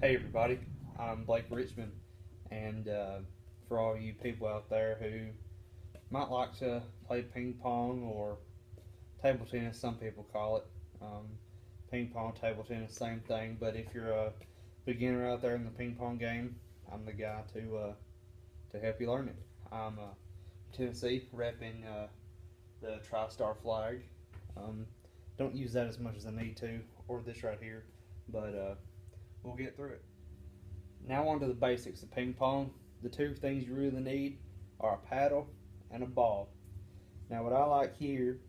Hey everybody, I'm Blake Richmond, and for all you people out there who might like to play ping pong or table tennis, some people call it. Ping pong, table tennis, same thing, but if you're a beginner out there in the ping pong game, I'm the guy to help you learn it. I'm Tennessee, repping the Tri-Star flag. Don't use that as much as I need to, or this right here, but we'll get through it. Now on to the basics of ping pong. The two things you really need are a paddle and a ball. Now what I like here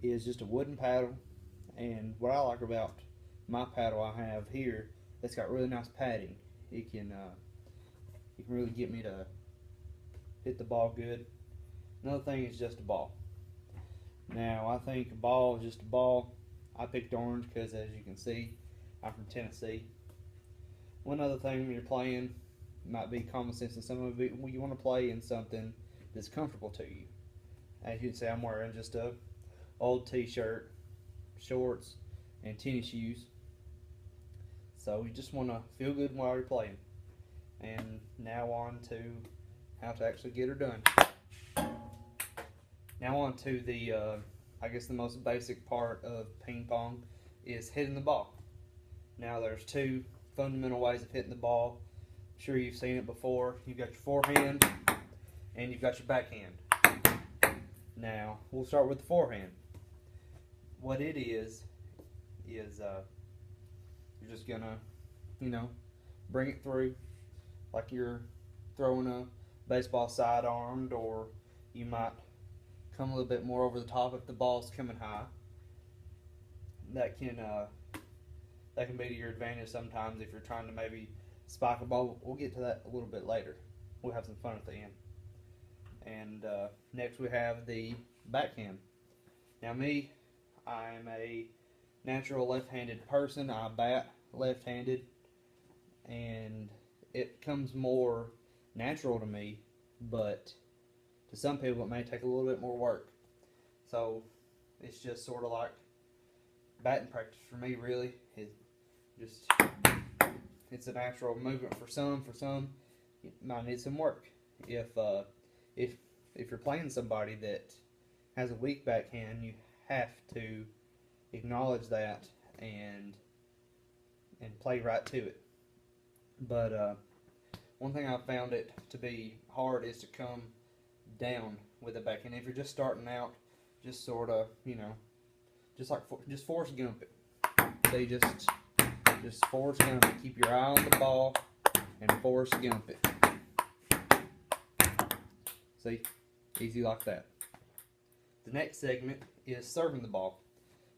is just a wooden paddle, and what I like about my paddle I have here, it's got really nice padding. It can really get me to hit the ball good. Another thing is just a ball. Now I think a ball is just a ball. I picked orange because, as you can see, I'm from Tennessee. One other thing when you're playing, might be common sense, and some of it, you want to play in something that's comfortable to you. As you can see, I'm wearing just a old t-shirt, shorts, and tennis shoes. So you just want to feel good while you're playing. And now on to how to actually get her done. Now on to the, I guess the most basic part of ping pong is hitting the ball. Now there's two fundamental ways of hitting the ball. I'm sure you've seen it before. You've got your forehand and you've got your backhand. Now we'll start with the forehand. What it is you're just gonna, bring it through like you're throwing a baseball sidearmed, or you might come a little bit more over the top if the ball's coming high. That can be to your advantage sometimes if you're trying to maybe spike a ball. We'll get to that a little bit later. We'll have some fun at the end. And next we have the backhand. Now me, I'm a natural left-handed person. I bat left-handed, and it comes more natural to me, but to some people it may take a little bit more work. So it's just sort of like batting practice for me, really. It's a natural movement for some. For some, it might need some work. If you're playing somebody that has a weak backhand, you have to acknowledge that and play right to it. But one thing I've found it to be hard is to come down with the backhand. If you're just starting out, just sort of, just force gump it. So you just force gump it. Keep your eye on the ball and force gump it. See? Easy like that. The next segment is serving the ball.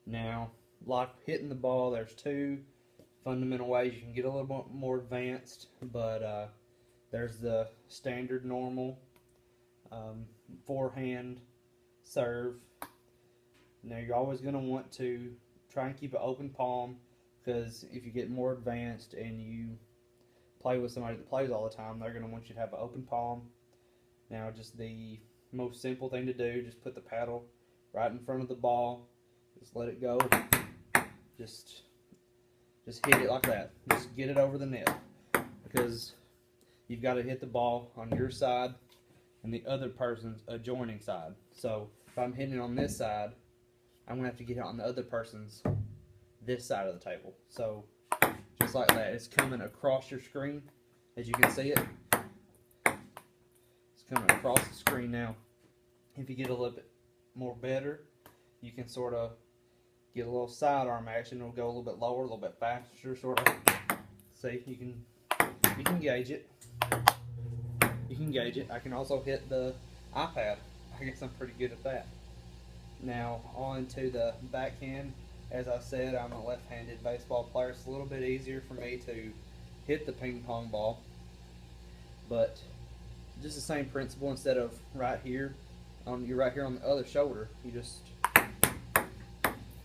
Now, like hitting the ball, there's two fundamental ways you can get a little bit more advanced, but there's the standard normal forehand serve. Now you're always going to want to try and keep an open palm, because if you get more advanced and you play with somebody that plays all the time, they're going to want you to have an open palm. Now just the most simple thing to do, just put the paddle right in front of the ball, just let it go, just hit it like that, just get it over the net, because you've got to hit the ball on your side and the other person's adjoining side. So if I'm hitting it on this side, I'm going to have to get it on the other person's this side of the table. So just like that, it's coming across your screen, as you can see it. It's coming across the screen now. If you get a little bit more better, you can sort of get a little sidearm action. It'll go a little bit lower, a little bit faster, sort of. See, you can gauge it. You can gauge it. I can also hit the iPad. I guess I'm pretty good at that. Now on to the backhand. As I said, I'm a left-handed baseball player. It's a little bit easier for me to hit the ping pong ball, but just the same principle. Instead of right here, you're right here on the other shoulder.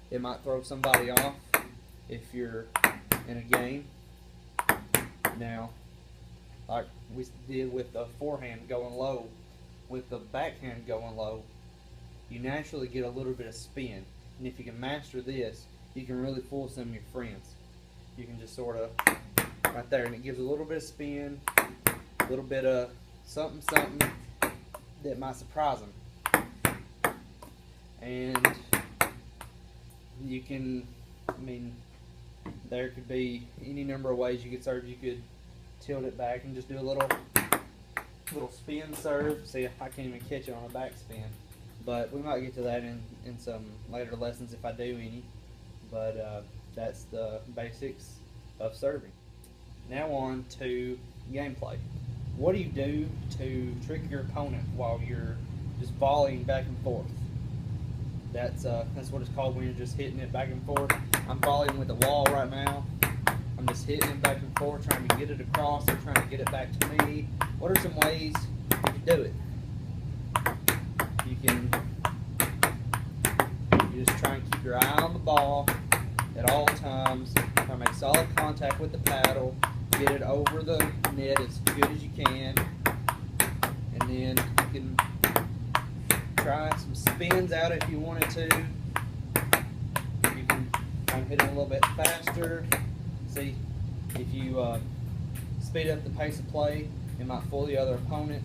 It might throw somebody off if you're in a game. Now, like we did with the forehand going low, with the backhand going low, you naturally get a little bit of spin. And if you can master this, you can really fool some of your friends. You can just sort of right there, and it gives a little bit of spin, a little bit of something that might surprise them. And you can, I mean, there could be any number of ways you could serve. You could tilt it back and just do a little spin serve. See, I can't even catch it on a back spin, but we might get to that in some later lessons if I do any. But that's the basics of serving. Now on to gameplay. What do you do to trick your opponent while you're just volleying back and forth? That's what it's called when you're just hitting it back and forth. I'm volleying with the wall right now. I'm just hitting it back and forth, trying to get it across or trying to get it back to me. What are some ways you can do it? You just try and keep your eye on the ball at all times. Try to make solid contact with the paddle. Get it over the net as good as you can. And then you can try some spins out if you wanted to. You can try and hit it a little bit faster. See, if you speed up the pace of play, it might fool the other opponent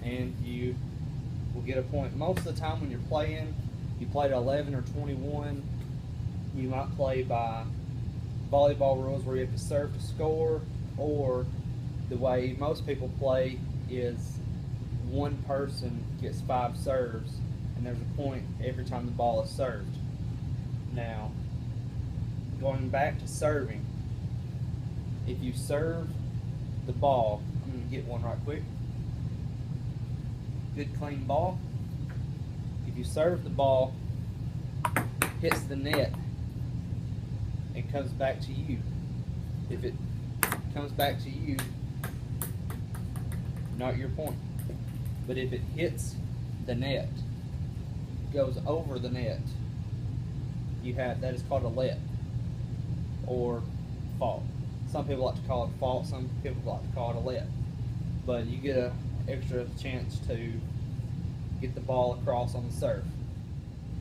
and you will get a point. Most of the time when you're playing, you play to 11 or 21, you might play by volleyball rules where you have to serve to score, or the way most people play is one person gets 5 serves and there's a point every time the ball is served. Now, going back to serving, if you serve the ball, I'm going to get one right quick. Good clean ball. If you serve the ball, hits the net, and comes back to you. If it comes back to you, not your point. But if it hits the net, goes over the net, that is called a let or fault. Some people like to call it fault, some people like to call it a let. But you get an extra chance to get the ball across on the serve.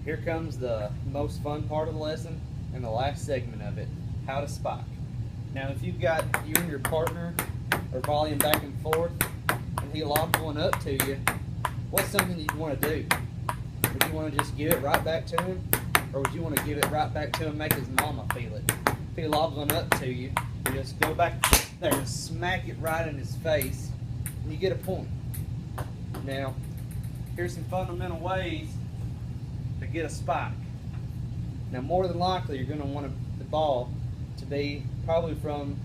Here comes the most fun part of the lesson and the last segment of it, how to spike. Now if you've got you and your partner are volleying back and forth and he lobs one up to you, what's something you want to do? Would you want to just give it right back to him? Or would you want to give it right back to him, make his mama feel it? If he lobs one up to you, you just go back there and smack it right in his face, and you get a point. Now, here's some fundamental ways to get a spike. Now, more than likely, you're going to want the ball to be probably from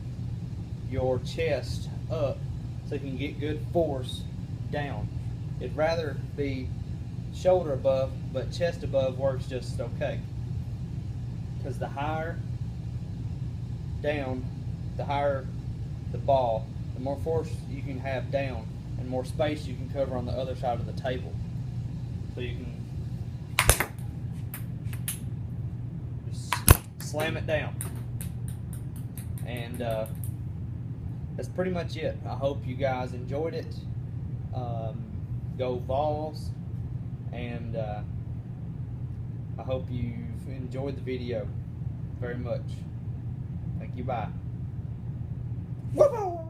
your chest up so you can get good force down. It'd rather be shoulder above, but chest above works just okay. Because the higher down, the higher the ball, the more force you can have down and more space you can cover on the other side of the table. So you can just slam it down. And that's pretty much it. I hope you guys enjoyed it. Go Vols. And I hope you've enjoyed the video very much. Thank you, bye. Woo-hoo!